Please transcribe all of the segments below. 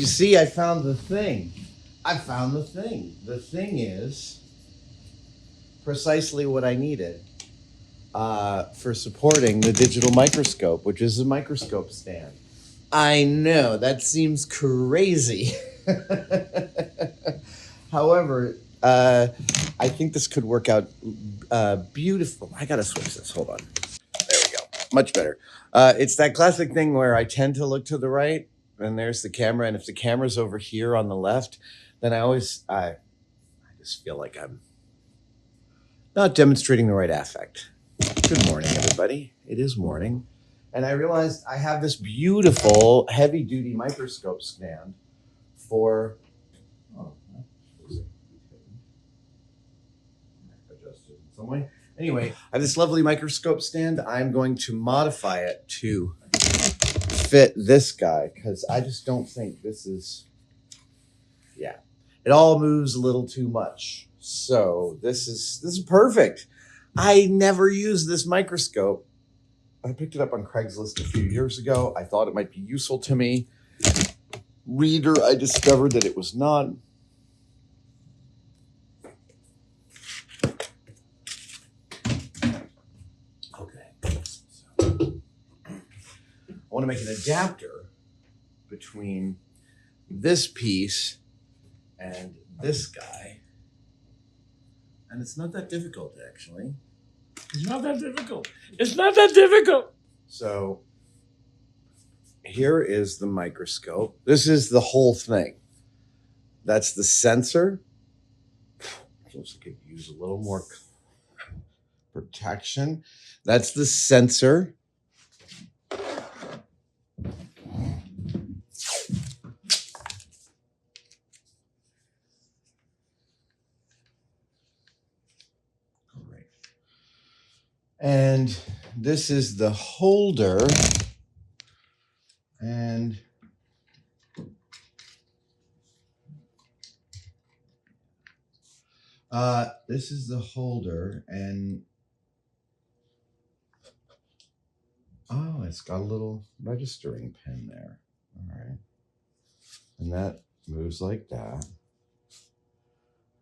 you see, I found the thing. I found the thing. The thing is precisely what I needed for supporting the digital microscope, which is a microscope stand. I know, that seems crazy. However, I think this could work out beautiful. I gotta switch this. Hold on. There we go. Much better. It's that classic thing where I tend to look to the right, and there's the camera, and if the camera's over here on the left, then I just feel like I'm not demonstrating the right affect. Good morning, everybody. It is morning. And I realized I have this beautiful heavy-duty microscope stand for... Oh, adjusted in some way. Anyway, I have this lovely microscope stand. I'm going to modify it to fit this guy because I just don't think this is... Yeah. It all moves a little too much. So this is perfect. I never used this microscope. I picked it up on Craigslist a few years ago. I thought it might be useful to me. Reader, I discovered that it was not. Okay. So, I want to make an adapter between this piece and this guy. And it's not that difficult, actually. It's not that difficult. It's not that difficult. So here is the microscope. This is the whole thing. That's the sensor. I could use a little more protection. That's the sensor. And this is the holder. And this is the holder. And oh, it's got a little registering pin there. All right. And that moves like that.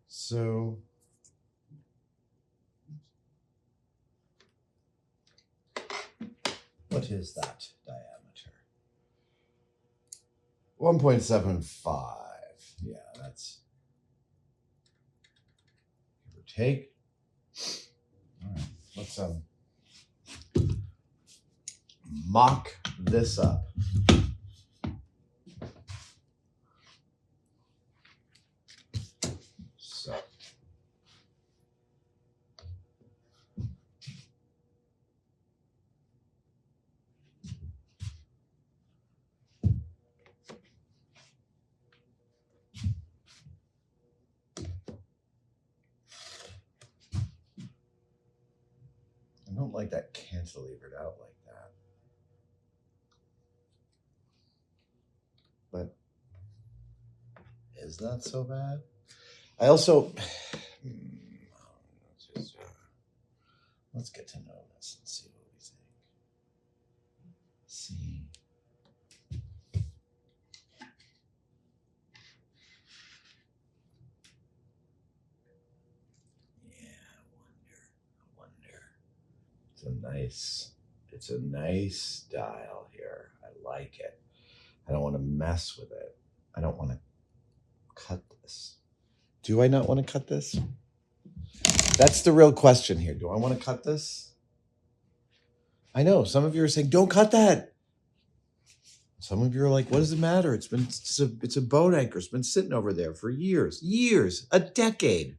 So what is that diameter? 1.75. Yeah, that's give or take. All right, let's mock this up. So I don't like that cantilevered out like that. But is that so bad? I also, let's get to know this and see what we think. See. Yeah, I wonder. It's a nice dial here. I like it. I don't want to mess with it. I don't want to cut this. Do I not want to cut this? That's the real question here. Do I want to cut this? I know some of you are saying, don't cut that. Some of you are like, what does it matter? It's a boat anchor. It's been sitting over there for years, a decade.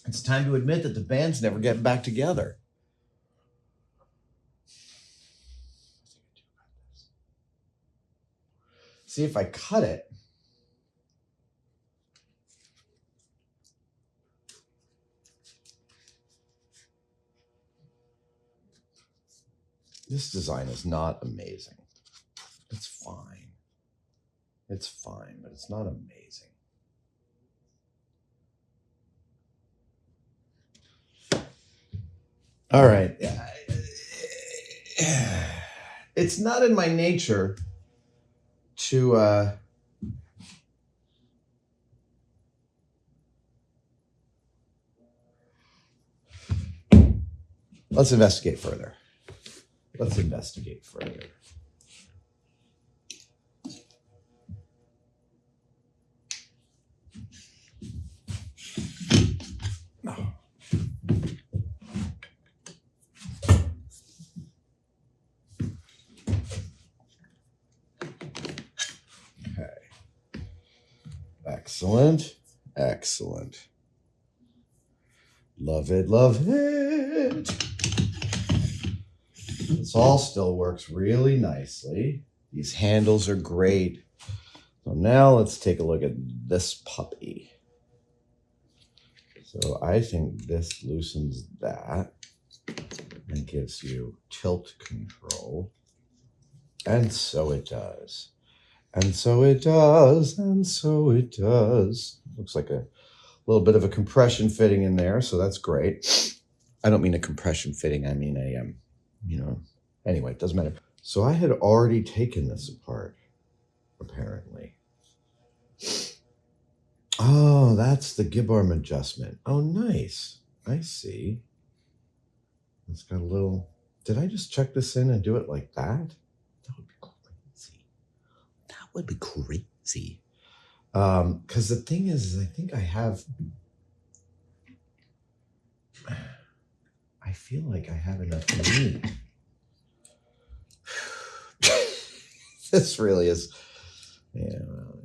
It's time to admit that the band's never getting back together. See, if I cut it, this design is not amazing. It's fine. It's fine, but it's not amazing. All right. It's not in my nature to let's investigate further. Let's investigate further. Excellent. Excellent. Love it. Love it. This all still works really nicely. These handles are great. So now let's take a look at this puppy. So I think this loosens that and gives you tilt control. And so it does. And so it does. And so it does. Looks like a little bit of a compression fitting in there. So that's great. I don't mean a compression fitting. I mean anyway, it doesn't matter. So I had already taken this apart, apparently. Oh, that's the gib arm adjustment. Oh, nice. I see. It's got a little... Did I just check this in and do it like that? That would be crazy. That would be crazy. Because the thing is I think I have... I feel like I have enough meat. This really is... Yeah, well,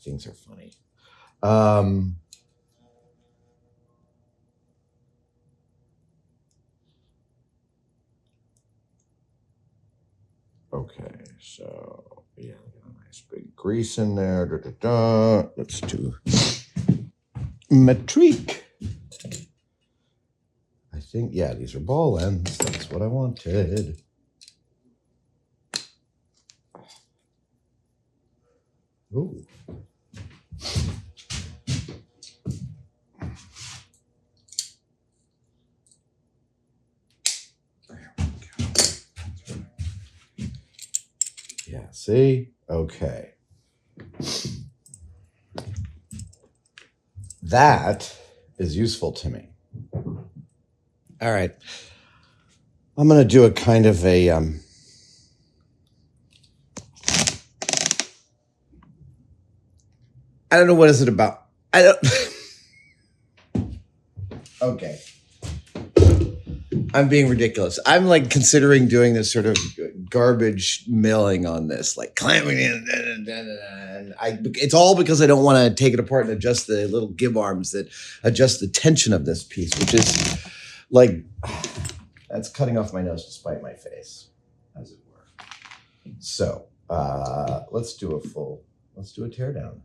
things are funny. Okay, so yeah, nice big grease in there. Da, da, da. Let's do metrique. I think, yeah, these are ball ends. That's what I wanted. Ooh. Yeah, see? Okay. That is useful to me. All right. I'm going to do a kind of a... I don't know, what is it about? I don't... Okay. I'm being ridiculous. I'm like considering doing this sort of garbage milling on this, like clamping in, and it's all because I don't want to take it apart and adjust the little gib arms that adjust the tension of this piece, which is like, that's cutting off my nose to spite my face, as it were. So let's do a teardown.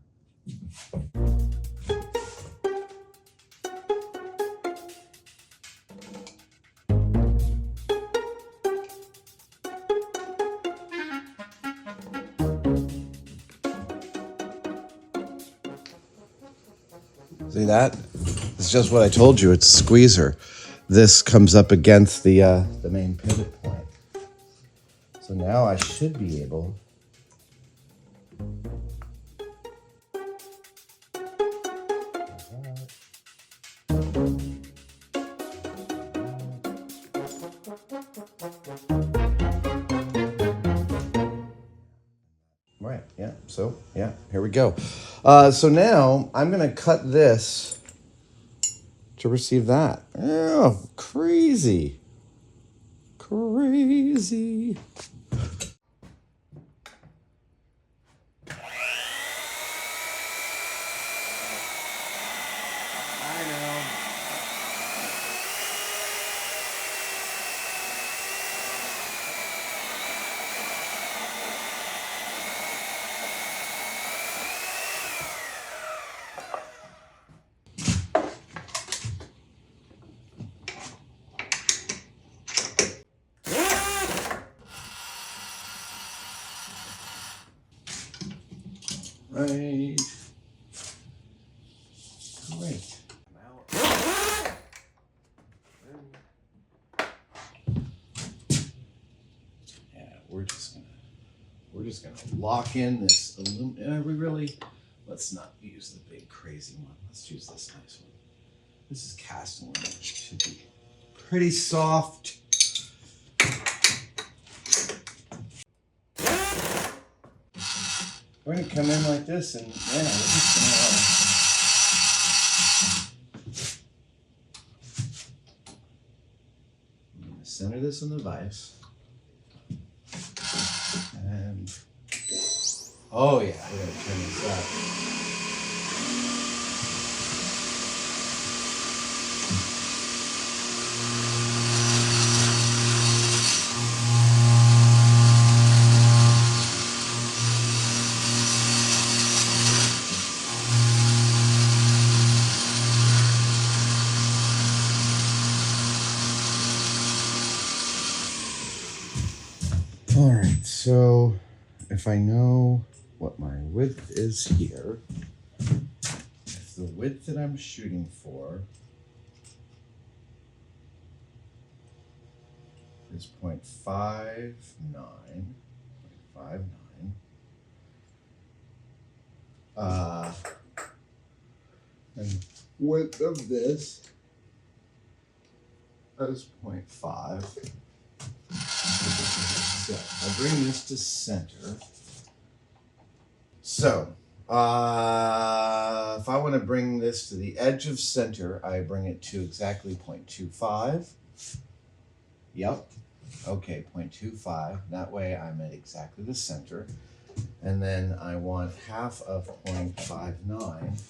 See that? It's just what I told you. It's a squeezer. This comes up against the main pivot point. So now I should be able... Right, yeah, so, yeah, here we go. So now I'm going to cut this to receive that. Oh, crazy. Crazy. I know. Right. Great. Yeah, we're we're just gonna lock in this aluminum. Let's not use the big crazy one. Let's use this nice one. This is cast aluminum. It should be pretty soft. We're gonna come in like this, and yeah, we're just gonna center this in the vise. And oh yeah, I gotta turn this up. All right, so if I know what my width is here, if the width that I'm shooting for is 0.59, and width of this is 0.5. So I'll bring this to center. So if I want to bring this to the edge of center, I bring it to exactly 0.25. Yep. Okay, 0.25. That way I'm at exactly the center. And then I want half of 0.59.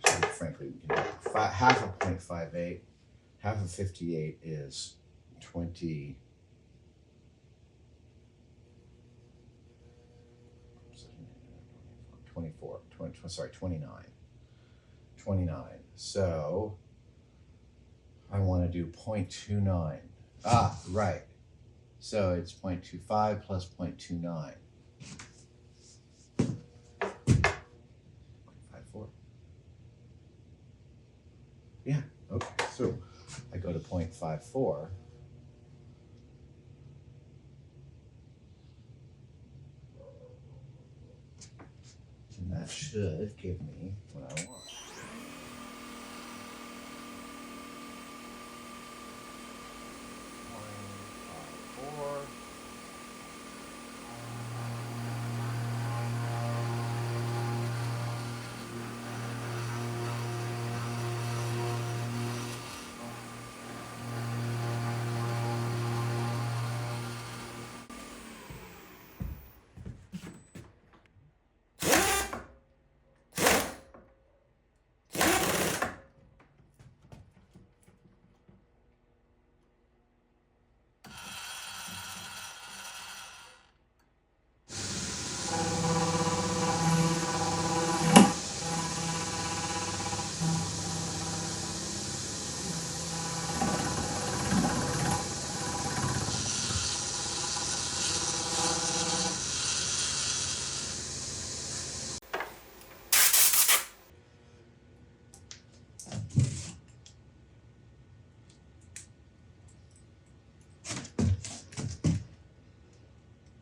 So frankly, we can do half of 0.58. Half of 58 is 20. 29. So I want to do 0.29. Ah, right. So it's 0.25 plus 0.29. 0.54. Yeah, okay. So I go to 0.54. And that should give me what I want.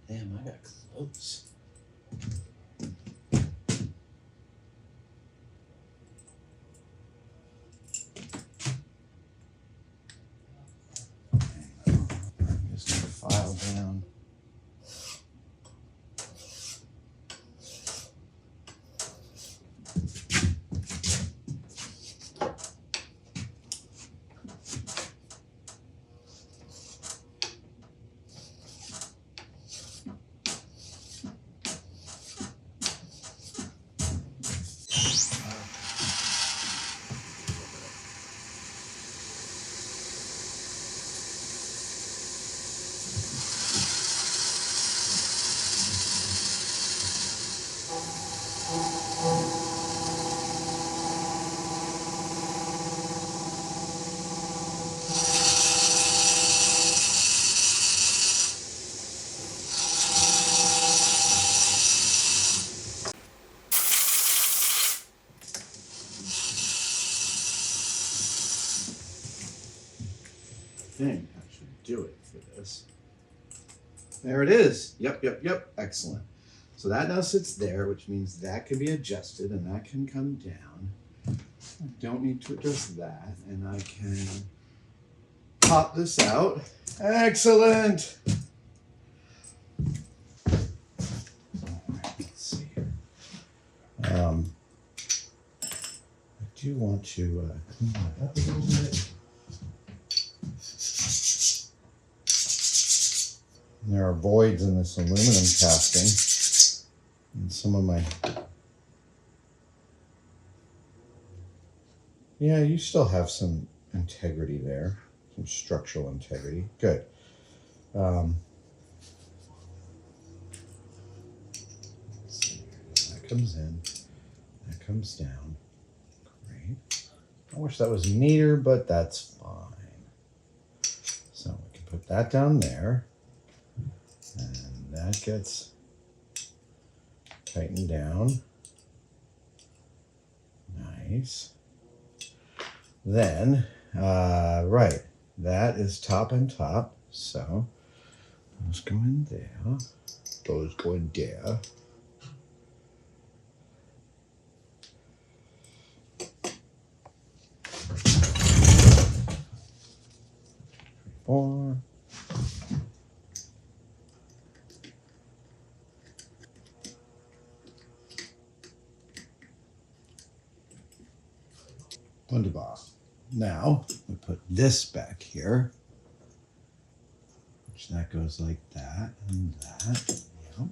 Damn, I got close. Just file down. I think I should do it for this. There it is. Yep. Excellent. So that now sits there, which means that can be adjusted and that can come down. I don't need to adjust that, and I can pop this out. Excellent. Let's see here. I do want to clean that up a little bit. And there are voids in this aluminum casting, and some of my. Yeah, you still have some integrity there, some structural integrity. Good. Let's see. That comes in, that comes down. Great. I wish that was neater, but that's fine. So we can put that down there, and that gets tightened down. Nice. Then, right, that is top and top, so those go in there, those go in there. Four. Wunderbar. Now we put this back here, which that goes like that and that. Yep.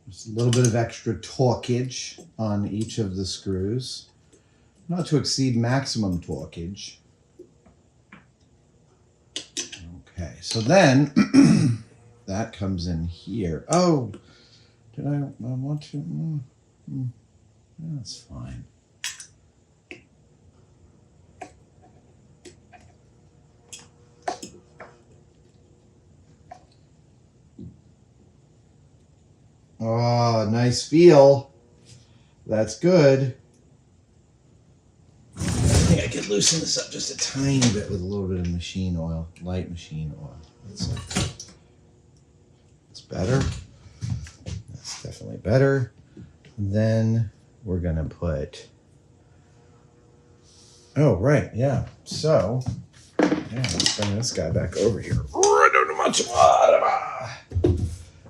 Just a little bit of extra torquage on each of the screws, not to exceed maximum torquage. Okay, so then that comes in here. Oh, did I want to? That's fine. Oh, nice feel. That's good. I think I could loosen this up just a tiny bit with a little bit of machine oil, light machine oil. That's better. That's definitely better. Then we're gonna put. Oh, right, yeah. So, yeah, let's bring this guy back over here.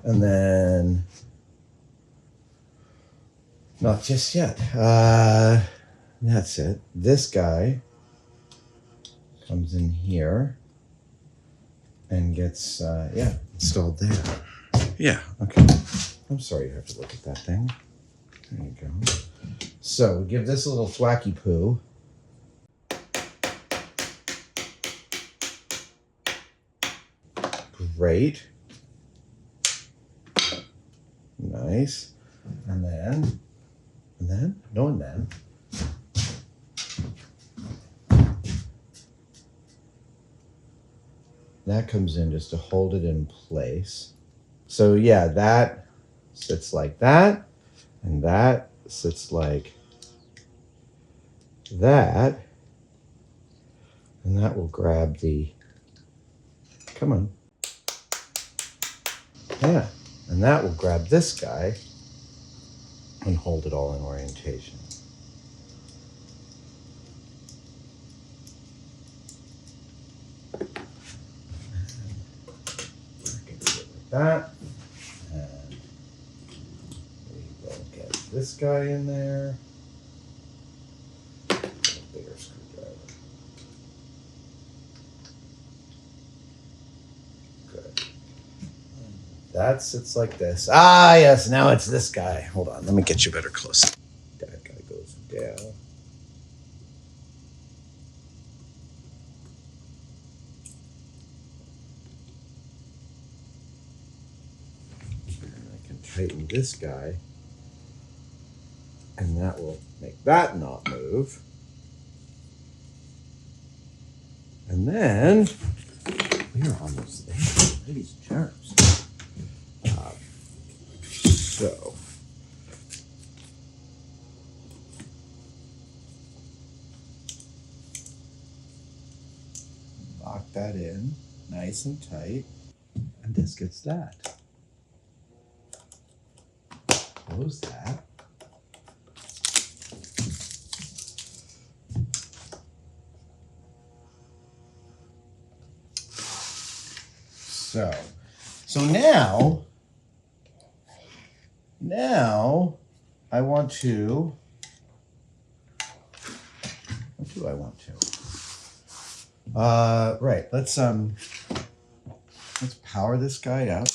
And then, not just yet. That's it. This guy comes in here and gets, installed there. Yeah, okay. I'm sorry you have to look at that thing. There you go. So we give this a little thwacky poo. Great. Nice. And then. That comes in just to hold it in place. So yeah, that sits like that, and that sits like that, and that will grab the, come on. Yeah, and that will grab this guy and hold it all in orientation. That, and we will get this guy in there. A bigger screwdriver. Good. That sits like this. Ah, yes, now it's this guy. Hold on, let me get you better close. That guy goes down. Tighten this guy, and that will make that not move. And then we're almost there, ladies and germs. So that in nice and tight. And this gets that. Close that. So now I want to, what do I want to? Right, let's power this guy up.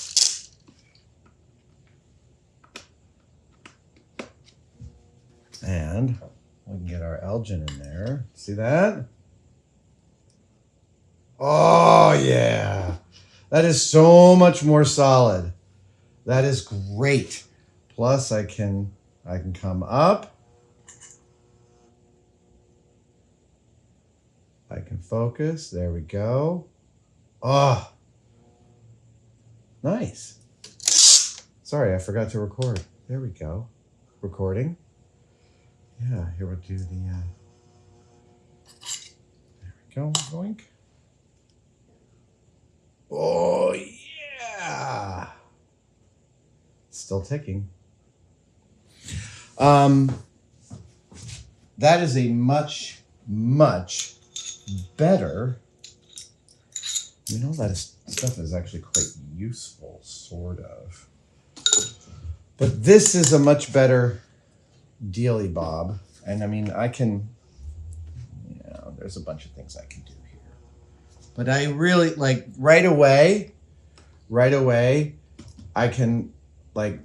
And we can get our Elgin in there. See that? Oh yeah. That is so much more solid. That is great. Plus I can come up. I can focus. There we go. Oh. Nice. Sorry, I forgot to record. There we go. Recording. Yeah, here we'll do the there we go. Boink. Oh yeah. Still ticking. That is a much better. You know, stuff is actually quite useful, sort of. But this is a much better dealy bob. And I mean, I can, there's a bunch of things I can do here. But I really, like, right away, I can, like,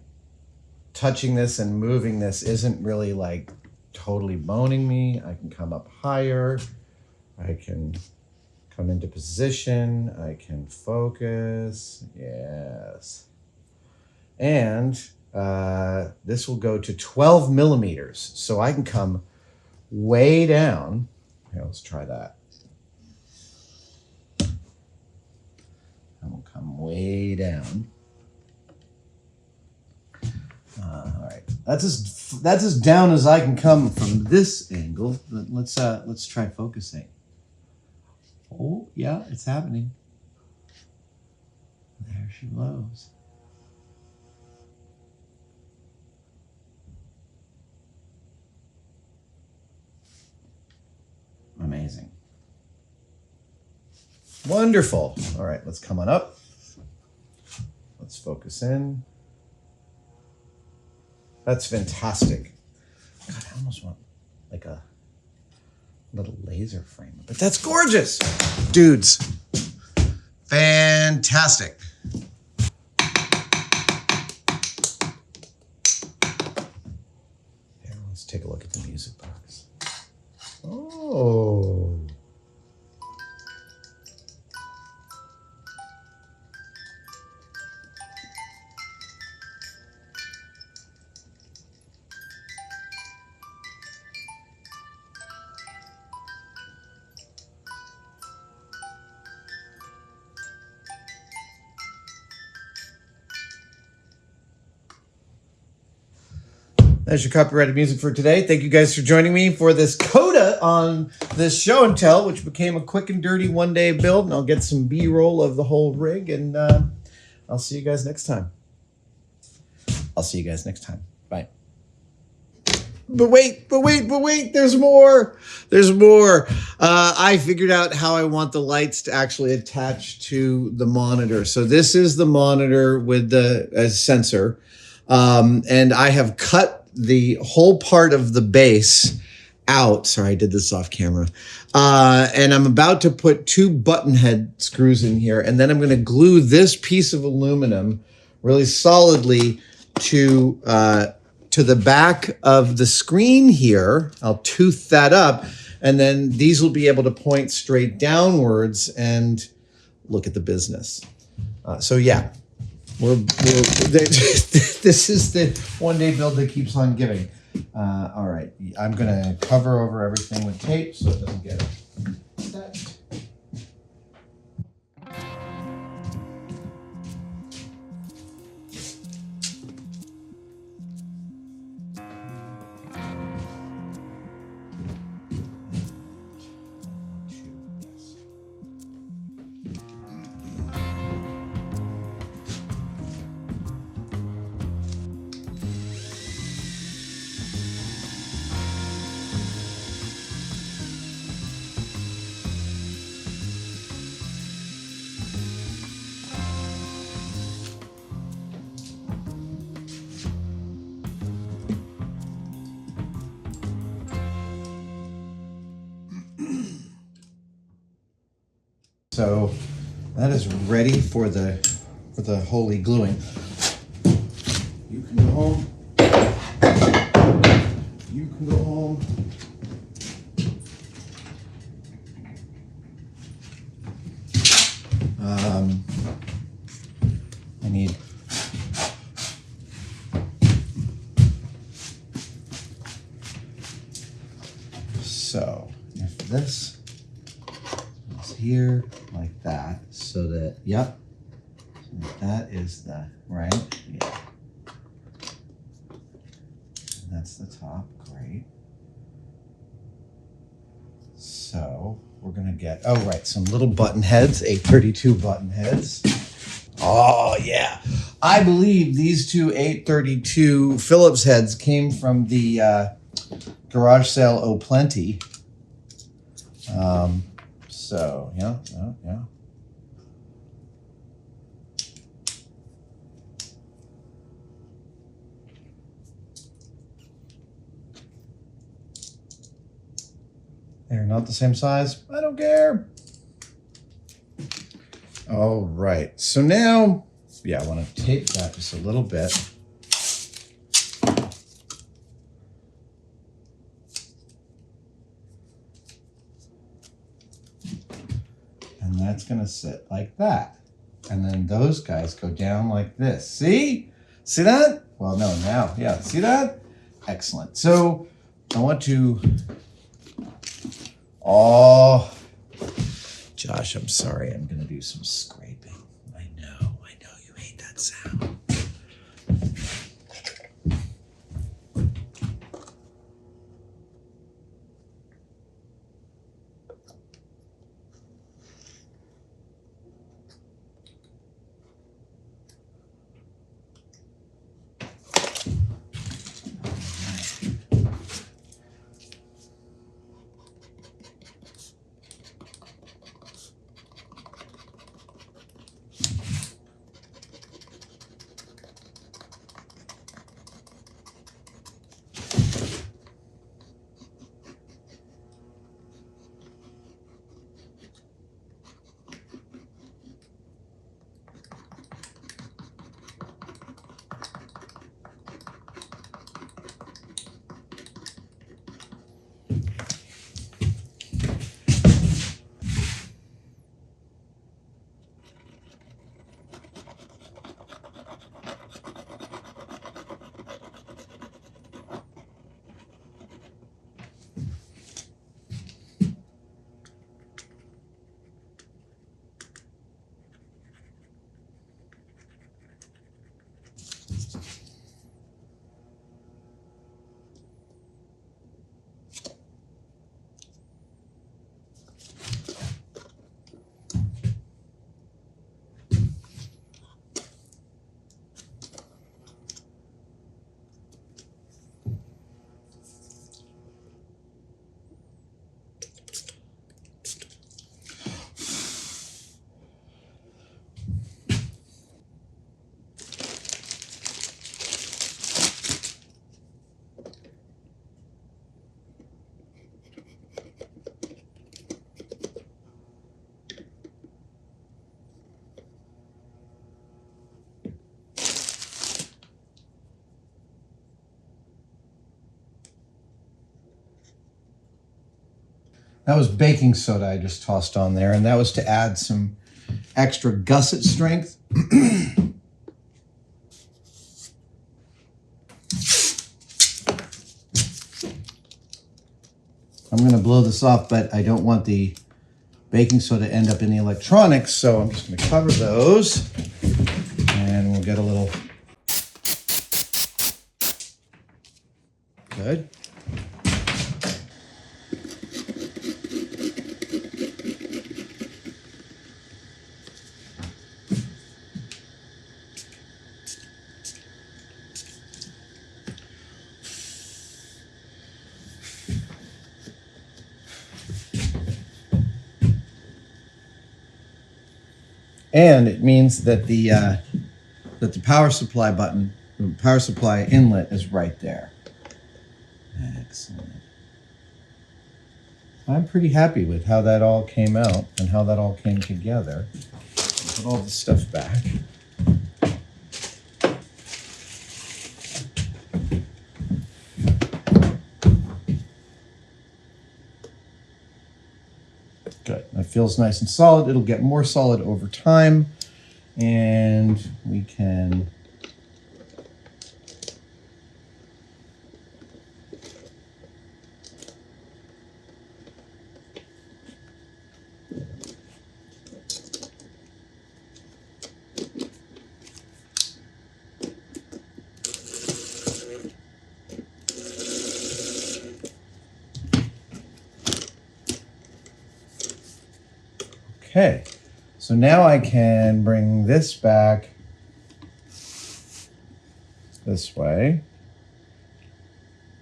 touching this and moving this isn't really, like, totally boning me. I can come up higher. I can come into position. I can focus. Yes. And this will go to 12 millimeters. So I can come way down. Here, let's try that. I will come way down. All right, that's as down as I can come from this angle. But let's try focusing. Oh yeah, it's happening. There she blows. Amazing. Wonderful. All right, let's come on up. Let's focus in. That's fantastic. God, I almost want like a little laser frame. But that's gorgeous. Dudes. Fantastic. Here, let's take a look at the music box. Oh. That's your copyrighted music for today. Thank you guys for joining me for this coda on this show and tell, which became a quick and dirty one-day build. And I'll get some B-roll of the whole rig, and I'll see you guys next time. Bye. But wait, there's more. I figured out how I want the lights to actually attach to the monitor. So this is the monitor with the sensor. And I have cut the whole part of the base out. Sorry, I did this off camera. And I'm about to put 2 button head screws in here. And then I'm going to glue this piece of aluminum really solidly to the back of the screen here. I'll tooth that up. And then these will be able to point straight downwards and look at the business. So yeah. This is the one-day build that keeps on giving. All right, I'm gonna cover over everything with tape so it doesn't get set. so that is ready for the holy gluing. You can go home. You can go home. I need so if this is here like that, so that yep, so that is the right, yeah. And that's the top, great. So we're gonna get, oh right, some little button heads, 832 button heads. Oh yeah, I believe these two 832 Phillips heads came from the garage sale O'Plenty. So yeah. They're not the same size. I don't care. All right. So now, yeah, I want to tape that just a little bit. And that's going to sit like that. And then those guys go down like this. See? See that? Well, no, now. Yeah. See that? Excellent. So I want to... Oh, Josh, I'm sorry. I'm going to do some scraping. I know you hate that sound. That was baking soda I just tossed on there, and that was to add some extra gusset strength. I'm going to blow this off, but I don't want the baking soda to end up in the electronics, so I'm just going to cover those, and we'll get a little... Good. And it means that the power supply button, the power supply inlet is right there. Excellent. I'm pretty happy with how that all came out and how that all came together. Put all the stuff back. Good. That feels nice and solid. It'll get more solid over time. And we can okay, so now I can bring this back this way.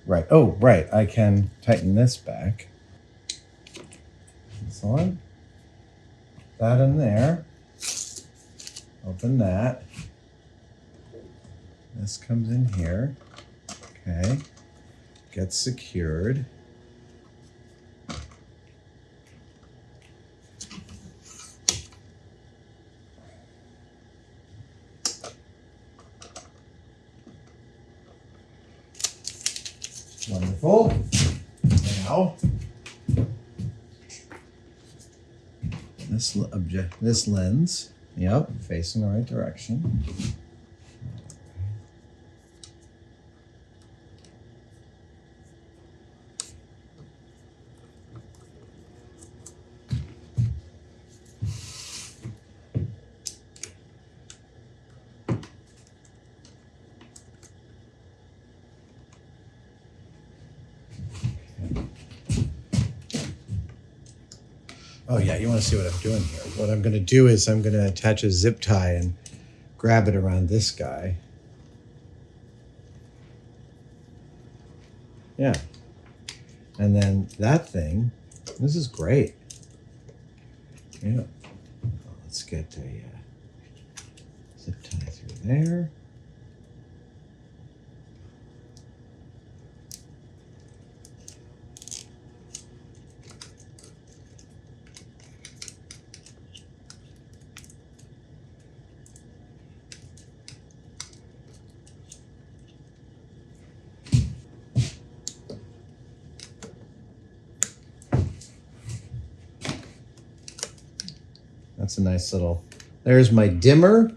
Right, oh, right, I can tighten this back. This one, that in there, open that. This comes in here, okay, gets secured. Wonderful. Now, this lens, yep, facing the right direction. Oh yeah, you want to see what I'm doing here. What I'm going to do is I'm going to attach a zip tie and grab it around this guy. Yeah. And then that thing, this is great. Yeah. Let's get a zip tie through there. That's a nice little, there's my dimmer.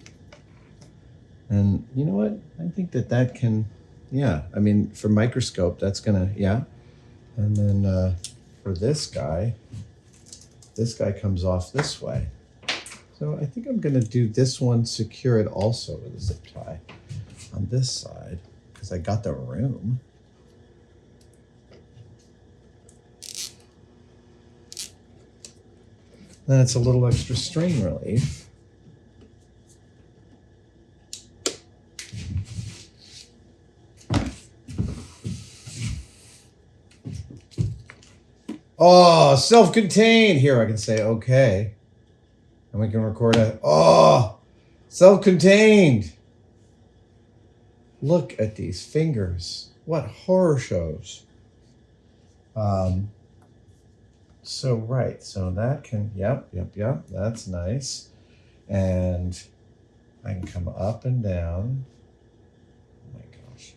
And you know what? I think that can, yeah, I mean, for microscope, that's gonna, yeah. And then for this guy comes off this way. So I think I'm gonna do this one, secure it also with a zip tie on this side, because I got the room. Then it's a little extra strain relief. Oh, self-contained. Here I can say, okay. And we can record a, oh, self-contained. Look at these fingers. What horror shows. So, right, so that can, yep, that's nice. And I can come up and down. Oh my gosh.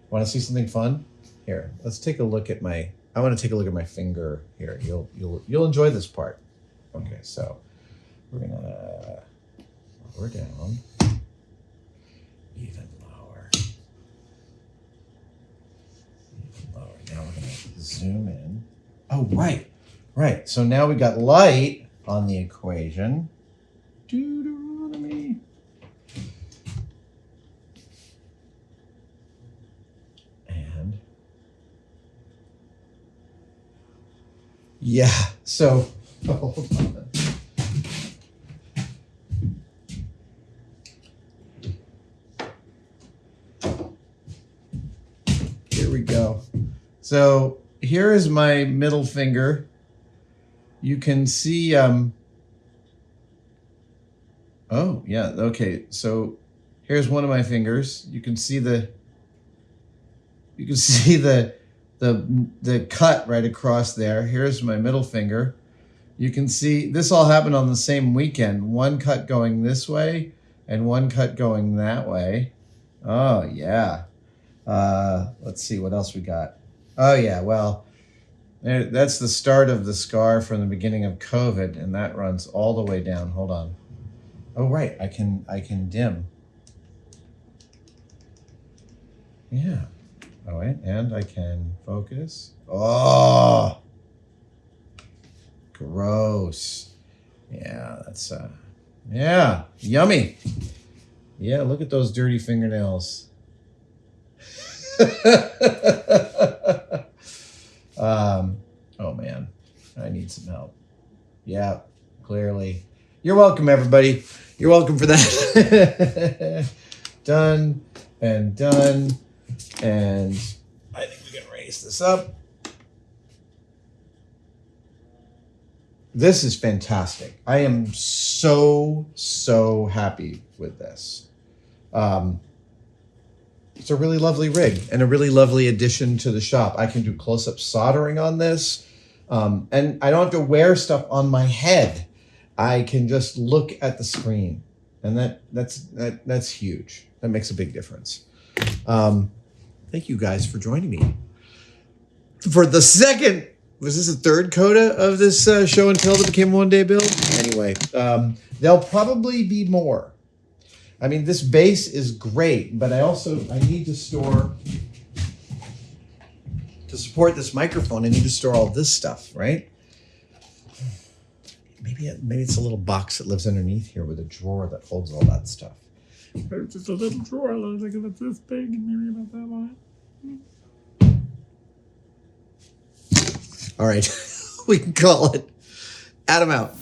Want to see something fun? Here, let's take a look at my, I want to take a look at my finger here. You'll enjoy this part. Okay, so we're gonna lower down, even lower, even lower. Now we're gonna zoom in. Oh, right. Right, so now we got light on the equation. Deuteronomy. And yeah, so hold on. Here we go. So here is my middle finger. You can see, oh yeah, okay. So here's one of my fingers. You can see the the cut right across there. Here's my middle finger. You can see this all happened on the same weekend. One cut going this way and one cut going that way. Oh, yeah. Let's see what else we got. Oh, yeah, well, that's the start of the scar from the beginning of COVID, and that runs all the way down. Hold on. Oh, right, I can dim. Yeah. Oh, wait, and I can focus. Oh, gross. Yeah, that's, yeah, yummy. Yeah, look at those dirty fingernails. Oh man, I need some help. Yeah, clearly. You're welcome, everybody. You're welcome for that. Done and done. And I think we can raise this up. This is fantastic. I am so happy with this. It's a really lovely rig and a really lovely addition to the shop. I can do close-up soldering on this. And I don't have to wear stuff on my head. I can just look at the screen. And that's huge. That makes a big difference. Thank you guys for joining me. For the second, was this the third coda of this show and tell that became a one-day build? Anyway, there'll probably be more. I mean, this base is great, but I need to store, to support this microphone, I need to store all this stuff, right? Maybe it's a little box that lives underneath here with a drawer that holds all that stuff. It's just a little drawer. I was thinking it's this big and maybe about that line. All right, we can call it. Adam out.